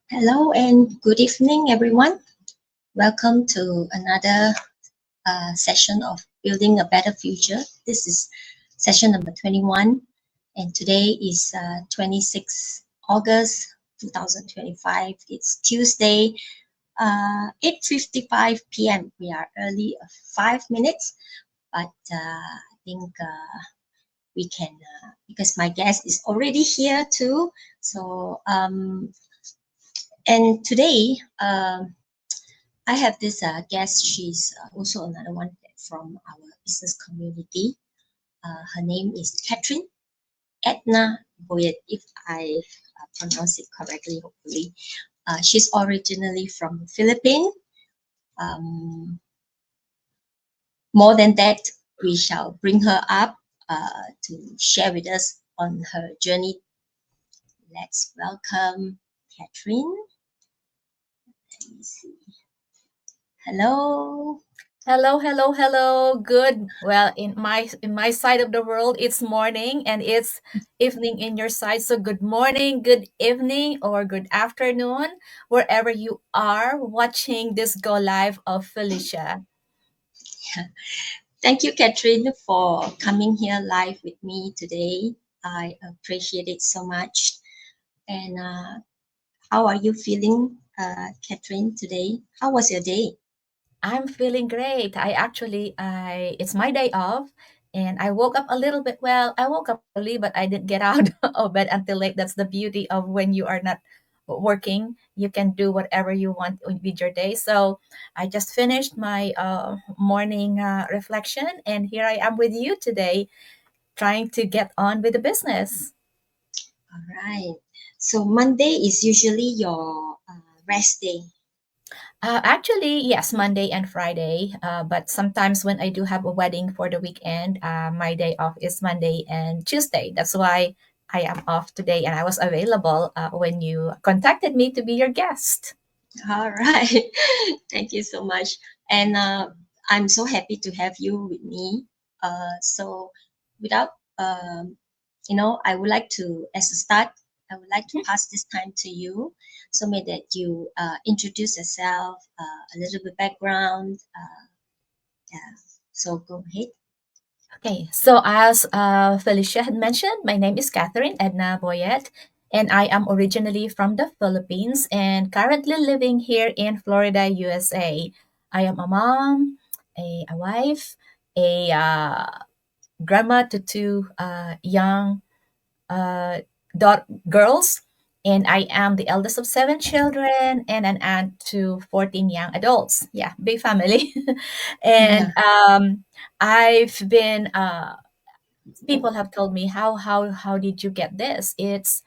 Hello and good evening, everyone. Welcome to another session of Building a Better Future. This is session number 21, and today is 26 August 2025. It's Tuesday, 8:55 p.m. We are early 5 minutes, but I think we can, because my guest is already here too. So, and today, I have this guest. She's also another one from our business community. Her name is Katherine Edna Boyette, if I pronounce it correctly, hopefully. She's originally from Philippines. More than that, we shall bring her up to share with us on her journey. Let's welcome Katherine. Let me see. Hello. Hello. Good. Well, in my side of the world, it's morning and it's evening in your side. So good morning, good evening, or good afternoon, wherever you are watching this go live of Felicia. Thank you, Katherine, for coming here live with me today. I appreciate it so much. And how are you feeling, Katherine, today? How was your day? I'm feeling great. I it's my day off and I woke up a little bit. Well, I woke up early, but I didn't get out of bed until late. That's the beauty of when you are not working. You can do whatever you want with your day. So I just finished my morning reflection, and here I am with you today, trying to get on with the business. All right. So Monday is usually your rest day. Actually, yes, Monday and Friday. But sometimes when I do have a wedding for the weekend, my day off is Monday and Tuesday. That's why I am off today, and I was available when you contacted me to be your guest. All right. Thank you so much. And I'm so happy to have you with me. So without, I would like to, as a start, I would like to pass this time to you. So may that you introduce yourself, a little bit background. Yeah. So go ahead. Okay, so as Felicia had mentioned, my name is Katherine Edna Boyette, and I am originally from the Philippines and currently living here in Florida, USA. I am a mom, a wife, a grandma to two young uh, girls, and I am the eldest of seven children and an aunt to 14 young adults. Yeah, big family. Yeah. and I've been people have told me how did you get this. It's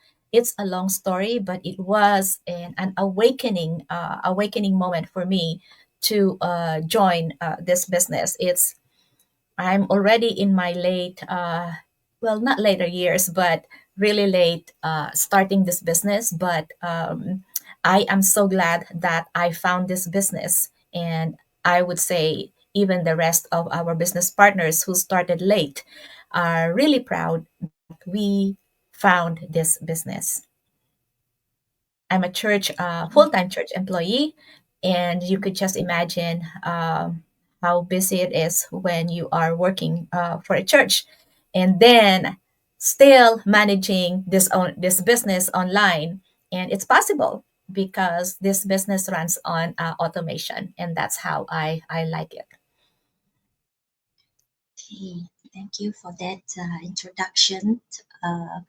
a long story, but it was an awakening moment for me to join this business. I'm already in my late, well, not later years, but really late starting this business. But I am so glad that I found this business. And I would say even the rest of our business partners who started late are really proud that we found this business. I'm a full-time church employee, and you could just imagine how busy it is when you are working for a church, and then still managing this business online. And it's possible because this business runs on automation, and that's how I like it. Okay. Thank you for that introduction. Uh,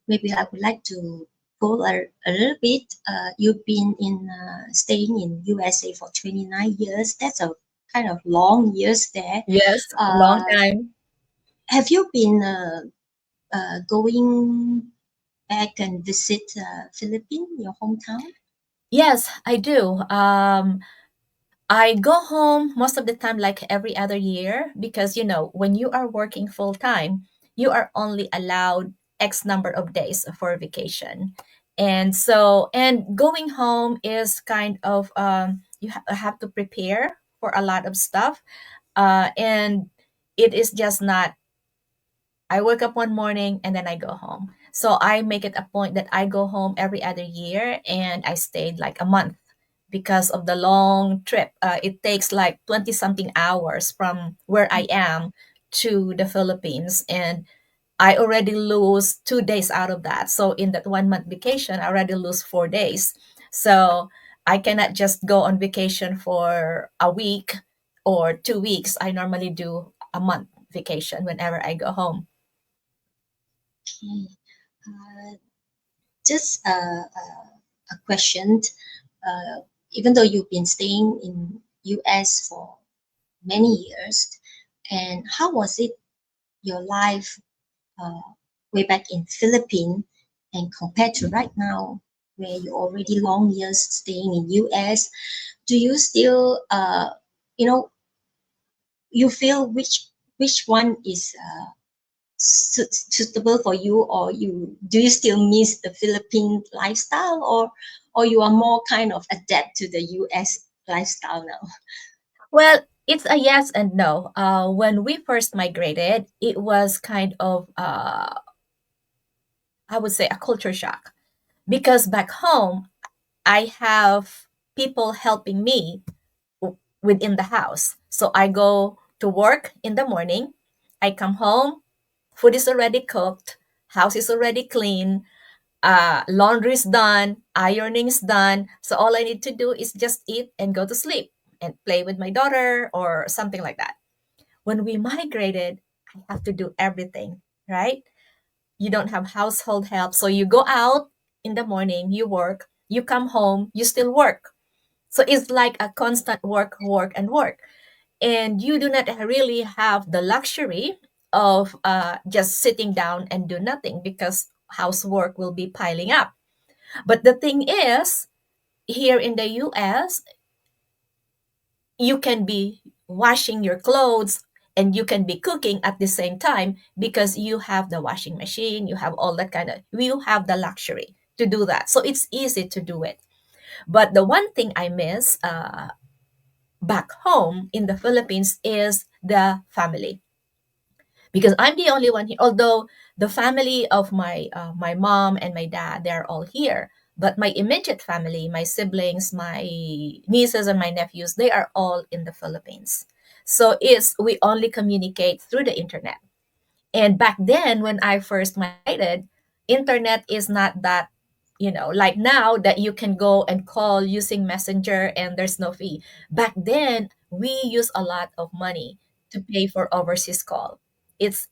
Maybe I would like to go a little bit. You've been in staying in USA for 29 years. That's a kind of long years there. Yes, long Uh, time. have you been going back and visit Philippines, your hometown? Yes, I do. I go home most of the time, like every other year, because when you are working full time, you are only allowed X number of days for vacation. And going home is kind of have to prepare for a lot of stuff, and it is just not I wake up one morning and then I go home. So I make it a point that I go home every other year, and I stayed like a month because of the long trip. It takes like 20 something hours from where I am to the Philippines, and I already lose 2 days out of that. So in that 1 month vacation, I already lose 4 days. So I cannot just go on vacation for a week or 2 weeks. I normally do a month vacation whenever I go home. Okay. Uh, just a question. Uh, Even though you've been staying in US for many years, and how was it your life uh, way back in Philippines and compared to right now, where you already long years staying in US? Do you still you know you feel which one is suitable for you, or you do you still miss the Philippine lifestyle, or you are more kind of adapt to the US lifestyle now? Well, it's a yes and no. When we first migrated, it was kind of, I would say, a culture shock because back home, I have people helping me within the house. So I go to work in the morning, I come home, food is already cooked, house is already clean, laundry's done, ironing's done. So all I need to do is just eat and go to sleep and play with my daughter or something like that. When we migrated, I have to do everything, right? You don't have household help. So you go out in the morning, you work, you come home, you still work. So it's like a constant work, work, and work. And you do not really have the luxury of just sitting down and do nothing because housework will be piling up. But the thing is, here in the US, you can be washing your clothes and you can be cooking at the same time because you have the washing machine, you have all that kind of, you have the luxury to do that. So it's easy to do it. But the one thing I miss back home in the Philippines is the family, because I'm the only one here. Although the family of my mom and my dad, they're all here, but my immediate family, my siblings, my nieces and my nephews, they are all in the Philippines. So it's we only communicate through the internet. And back then, when I first migrated, internet is not that, like now that you can go and call using Messenger and there's no fee. Back then, we use a lot of money to pay for overseas call. It's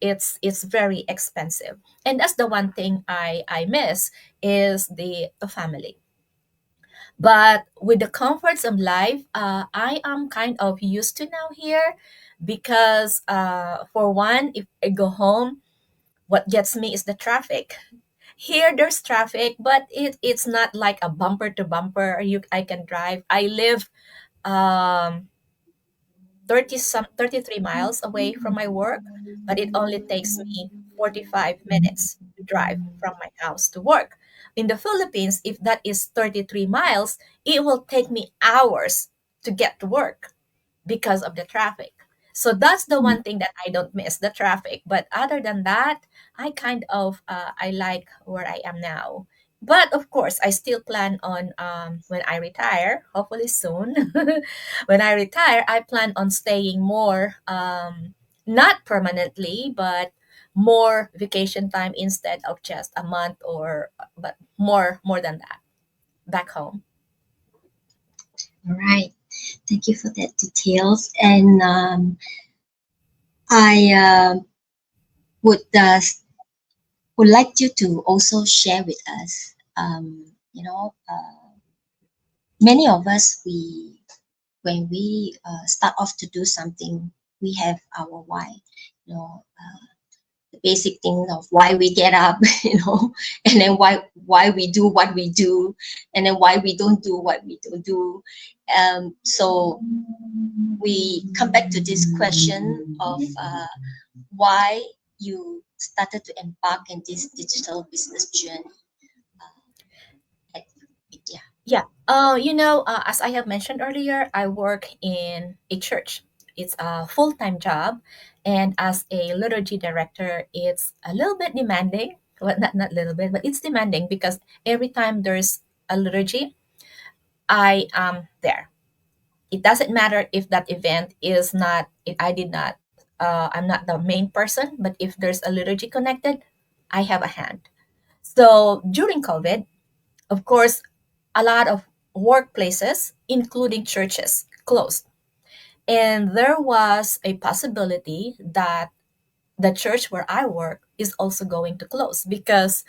very expensive. And that's the one thing I miss is the family. But with the comforts of life, I am kind of used to now here because for one, if I go home, what gets me is the traffic. Here there's traffic, but it's not like a bumper to bumper. I can drive. I live um 33 miles away from my work, but it only takes me 45 minutes to drive from my house to work. In the Philippines, if that is 33 miles, it will take me hours to get to work because of the traffic. So that's the one thing that I don't miss, the traffic. But other than that, I kind of I like where I am now. But of course, I still plan on when I retire, hopefully soon. When I retire, I plan on staying more, not permanently, but more vacation time instead of just a month or but more than that back home. All right, thank you for that details. And I would would like you to also share with us. Many of us, we when we start off to do something, we have our why. The basic thing of why we get up, and then why we do what we do, and then why we don't do what we don't do. So we come back to this question of why you started to embark in this digital business journey. Yeah. As I have mentioned earlier, I work in a church. It's a full-time job, and as a liturgy director, it's a little bit demanding. Well, not little bit, but it's demanding because every time there's a liturgy, I am there. It doesn't matter if that event is not. I did not. I'm not the main person, but if there's a liturgy connected, I have a hand. So during COVID, of course, a lot of workplaces, including churches, closed. And there was a possibility that the church where I work is also going to close because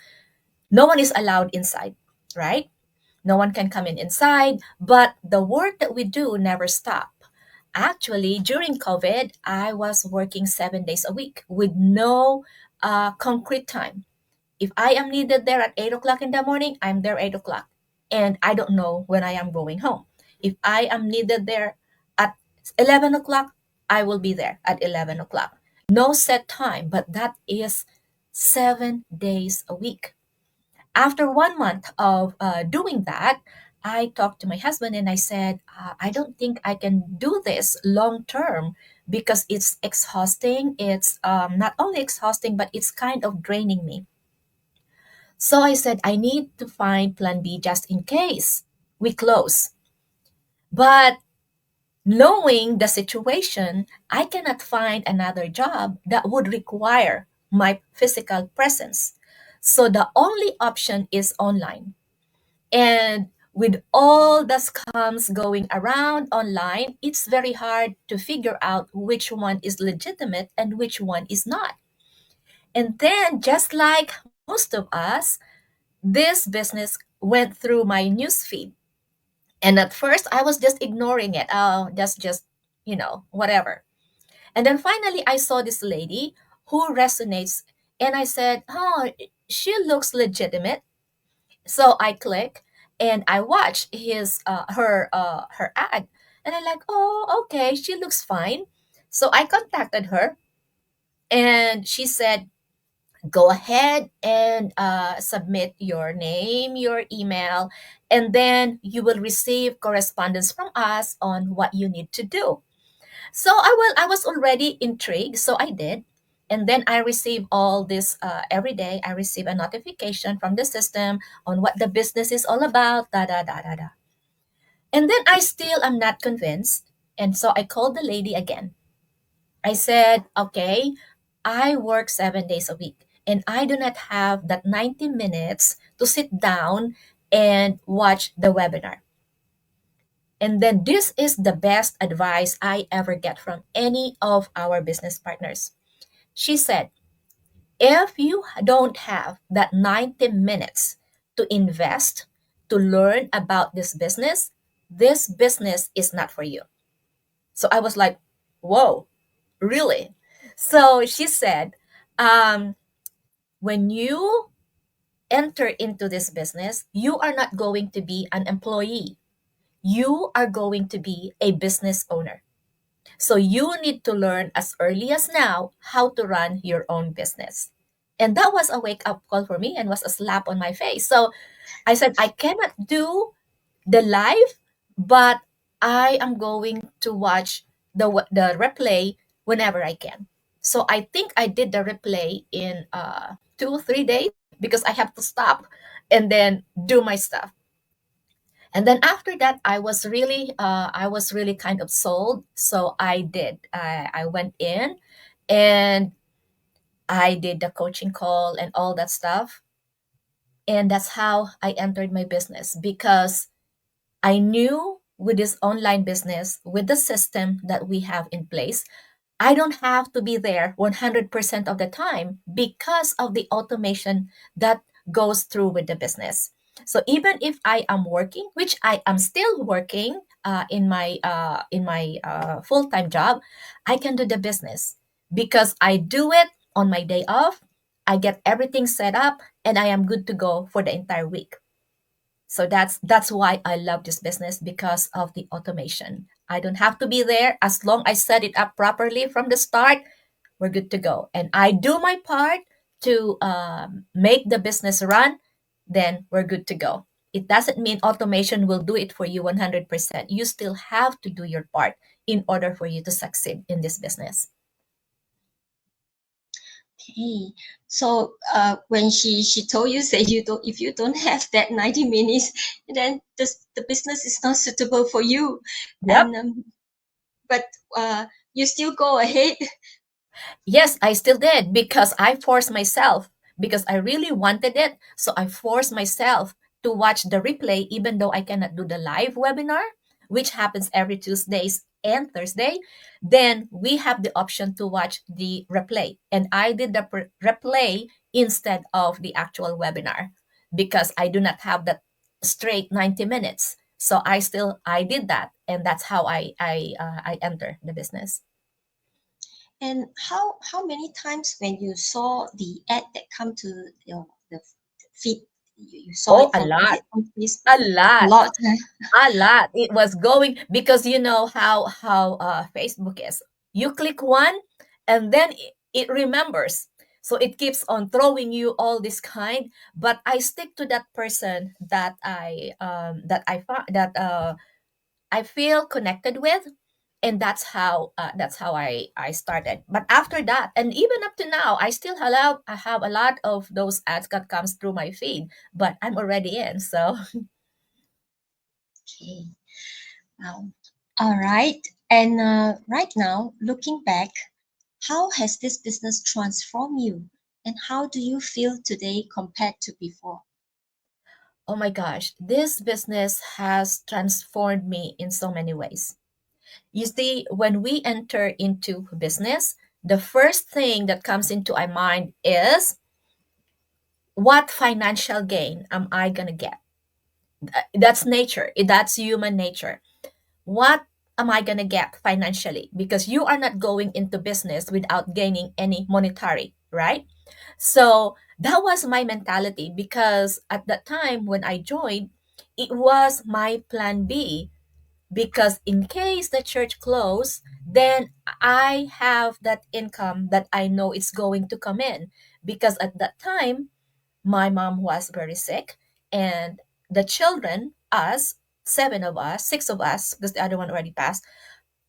no one is allowed inside, right? No one can come in inside, but the work that we do never stop. Actually, during COVID, I was working 7 days a week with no concrete time. If I am needed there at 8 o'clock in the morning, I'm there 8 o'clock. And I don't know when I am going home. If I am needed there at 11 o'clock, I will be there at 11 o'clock. No set time, but that is 7 days a week. After 1 month of doing that, I talked to my husband and I said, I don't think I can do this long term because it's exhausting. It's not only exhausting, but it's kind of draining me. So I said, I need to find plan B just in case we close. But knowing the situation, I cannot find another job that would require my physical presence. So the only option is online. And with all the scams going around online, it's very hard to figure out which one is legitimate and which one is not. And then, just like most of us, this business went through my news feed. And at first, I was just ignoring it. Oh, that's just, whatever. And then finally, I saw this lady who resonates. And I said, oh, she looks legitimate. So I click and I watch her ad. And I'm like, oh, okay, she looks fine. So I contacted her and she said, go ahead and submit your name, your email, and then you will receive correspondence from us on what you need to do. So I was already intrigued, so I did. And then I receive all this every day. I receive a notification from the system on what the business is all about, da da da da da. And then I still am not convinced. And so I called the lady again. I said, okay, I work 7 days a week and I do not have that 90 minutes to sit down and watch the webinar. And then this is the best advice I ever get from any of our business partners. She said, if you don't have that 90 minutes to invest to learn about this business is not for you. So I was like, whoa, really? So she said, um, when you enter into this business, you are not going to be an employee. You are going to be a business owner. So you need to learn as early as now how to run your own business. And that was a wake up call for me and was a slap on my face. So I said, I cannot do the live, but I am going to watch the replay whenever I can. So I think I did the replay in 2 3 days because I have to stop and then do my stuff. And then after that, I was really kind of sold. So I did. I went in and I did the coaching call and all that stuff. And that's how I entered my business because I knew with this online business, with the system that we have in place, I don't have to be there 100% of the time because of the automation that goes through with the business. So even if I am working, which I am still working in my full time job, I can do the business because I do it on my day off. I get everything set up, and I am good to go for the entire week. So that's why I love this business because of the automation. I don't have to be there as long as I set it up properly from the start. We're good to go, and I do my part to make the business run. Then we're good to go. It doesn't mean automation will do it for you 100%. You still have to do your part in order for you to succeed in this business. Okay. So when she told you, say, you don't, if you don't have that 90 minutes, then the business is not suitable for you. Yep. And but you still go ahead. Yes, I still did because I forced myself because I really wanted it. So I forced myself to watch the replay even though I cannot do the live webinar, which happens every Tuesdays and Thursday. Then we have the option to watch the replay. And I did the replay instead of the actual webinar because I do not have that straight 90 minutes. So I did that, and that's how I enter the business. And how many times when you saw the ad that come to your the feed, you saw Oh, it a from, is lot, it on Facebook? a A lot. lot. A lot. It was going because you know how Facebook is. You click one, and then it remembers. So it keeps on throwing you all this kind. But I stick to that person that I feel connected with, and that's how I started. But after that, and even up to now, I have a lot of those ads that comes through my feed. But I'm already in, so. Okay. Wow. All right. And right now, looking back, how has this business transformed you? And how do you feel today compared to before? Oh my gosh, this business has transformed me in so many ways. You see, when we enter into business, the first thing that comes into our mind is what financial gain am I going to get? That's nature, that's human nature. What am I going to get financially? Because you are not going into business without gaining any monetary, right? So that was my mentality because at that time when I joined, it was my plan B because in case the church closed, then I have that income that I know it's going to come in because at that time my mom was very sick and the children, us, seven of us, six of us, because the other one already passed,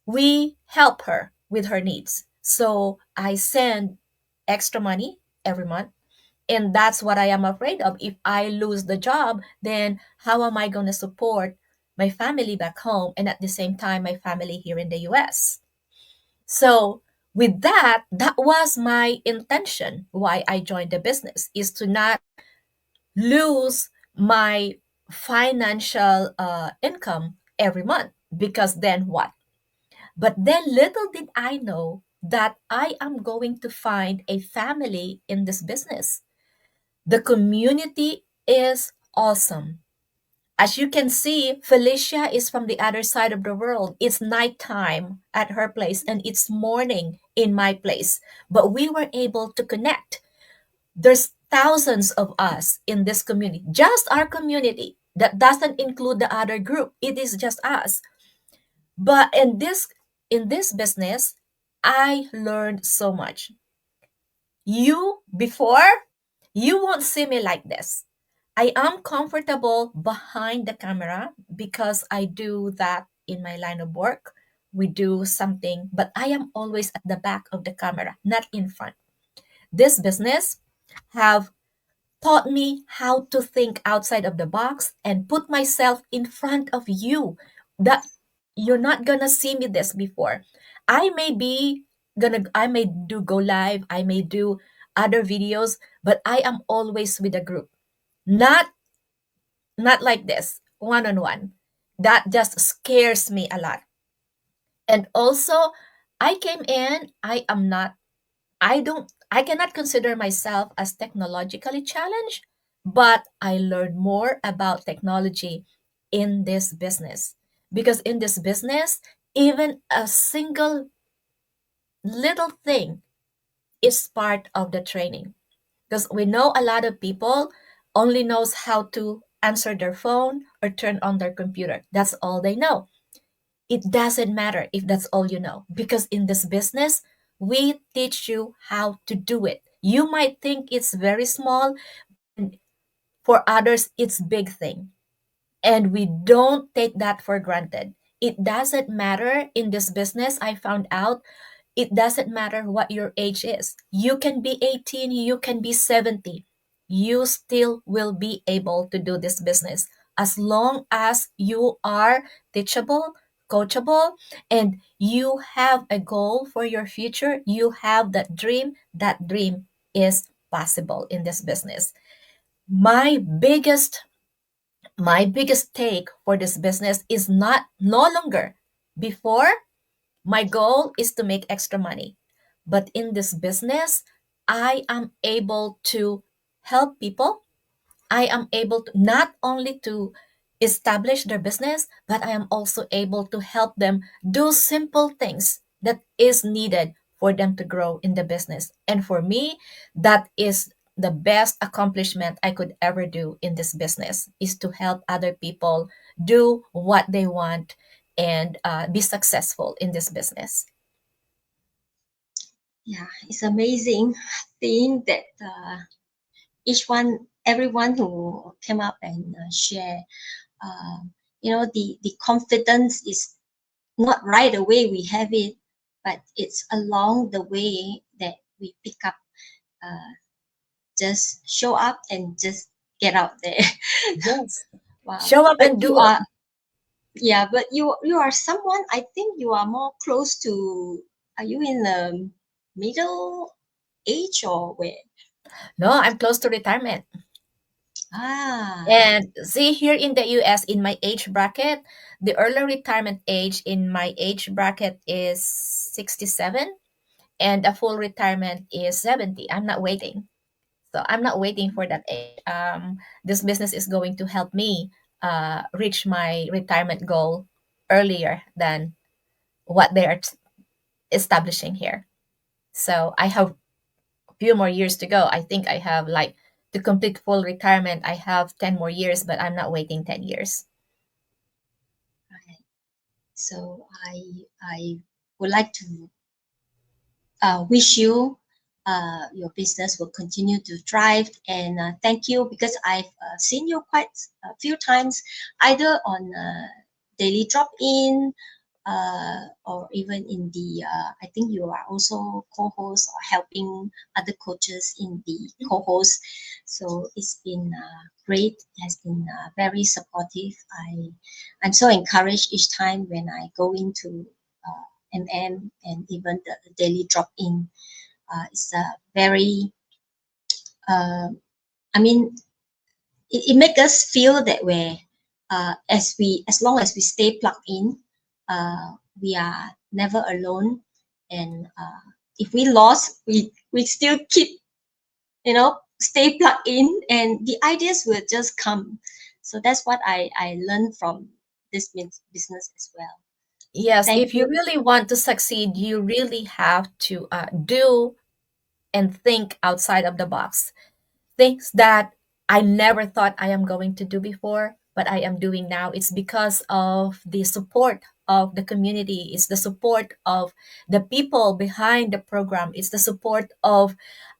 we help her with her needs. So I send extra money every month. And that's what I am afraid of. If I lose the job, then how am I going to support my family back home and at the same time my family here in the US? So with that, that was my intention why I joined the business is to not lose my financial income every month because then what? But then little did I know that I am going to find a family in this business. The community is awesome. As you can see, Felicia is from the other side of the world. It's nighttime at her place and it's morning in my place. But we were able to connect. There's thousands of us in this community, just our community. That doesn't include the other group. It is just us. But in this business, I learned so much. You before you won't see me like this. I am comfortable behind the camera because I do that in my line of work. We do something, but I am always at the back of the camera, not in front. This business have taught me how to think outside of the box and put myself in front of you. That you're not gonna see me this before. I may be I may do go live, I may do other videos, but I am always with a group. Not not like this, one on one. That just scares me a lot. And also, I came in, I cannot consider myself as technologically challenged, but I learned more about technology in this business. Because in this business, even a single little thing is part of the training. Because we know a lot of people only knows how to answer their phone or turn on their computer. That's all they know. It doesn't matter if that's all you know because in this business, we teach you how to do it. You might think it's very small, and for others it's big thing. And we don't take that for granted. It doesn't matter in this business. I found out it doesn't matter what your age is. You can be 18, you can be 70. You still will be able to do this business as long as you are teachable, coachable, and you have a goal for your future. You have that dream. That dream is possible in this business. My biggest my biggest take for this business is not no longer before my goal is to make extra money. But in this business, I am able to help people. I am able to not only to establish their business, but I am also able to help them do simple things that is needed for them to grow in the business. And for me, that is the best accomplishment I could ever do in this business is to help other people do what they want and be successful in this business. Yeah, it's amazing thing that everyone who came up and share, uh, the confidence is not right away we have it, but it's along the way that we pick up. Uh, just show up and just get out there. Yes. Wow. Show up But and you do it. are, yeah, but you are someone, I think you are more close to, are you in the middle age or where? No, I'm close to retirement. Ah, And see here in the US, in my age bracket, the early retirement age in my age bracket is 67 and a full retirement is 70. I'm not waiting. So I'm not waiting for that age. This business is going to help me reach my retirement goal earlier than what they are establishing here. So I have a few more years to go. I think I have like to complete full retirement. I have 10 more years, but I'm not waiting 10 years. right. So I would like to wish you your business will continue to thrive, and thank you because I've seen you quite a few times, either on daily drop in, or even in the I think you are also co-host or helping other coaches in the co-host. So it's been great. It has been very supportive. I'm so encouraged each time when I go into and even the daily drop in. It's a very uh, I mean it makes us feel that way, as long as we stay plugged in, we are never alone, and if we lost, we still keep, stay plugged in, and the ideas will just come. So that's what I learned from this business as well. So Yes, thank if you you. really want to succeed, you really have to do and think outside of the box. Things that I never thought I am going to do before, but I am doing now. It's because of the support of the community. It's the support of the people behind the program. It's the support of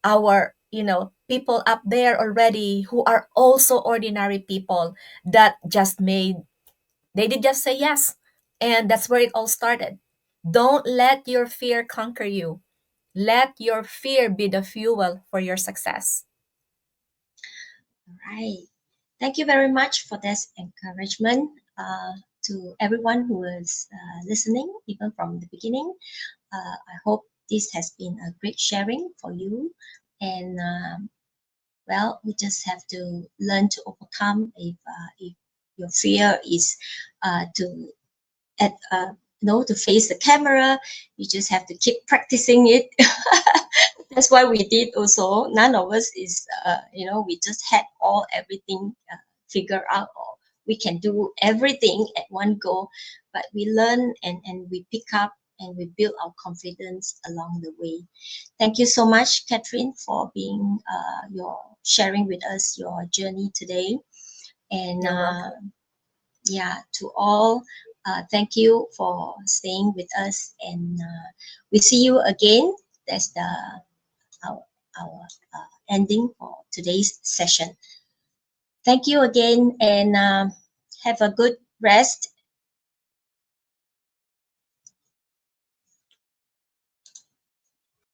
our, people up there already who are also ordinary people that they did just say yes. And that's where it all started. Don't let your fear conquer you. Let your fear be the fuel for your success. All right. Thank you very much for this encouragement, to everyone who is listening, even from the beginning. I hope this has been a great sharing for you. And well, we just have to learn to overcome if your fear is to at to face the camera. You just have to keep practicing it. That's why we did also. None of us is we just had everything figured out, or we can do everything at one go, but we learn, and we pick up, and we build our confidence along the way. Thank you so much, Catherine, for being your sharing with us your journey today. And You're welcome. yeah, to all, thank you for staying with us, and we see you again. That's the our ending for today's session. Thank you again, and have a good rest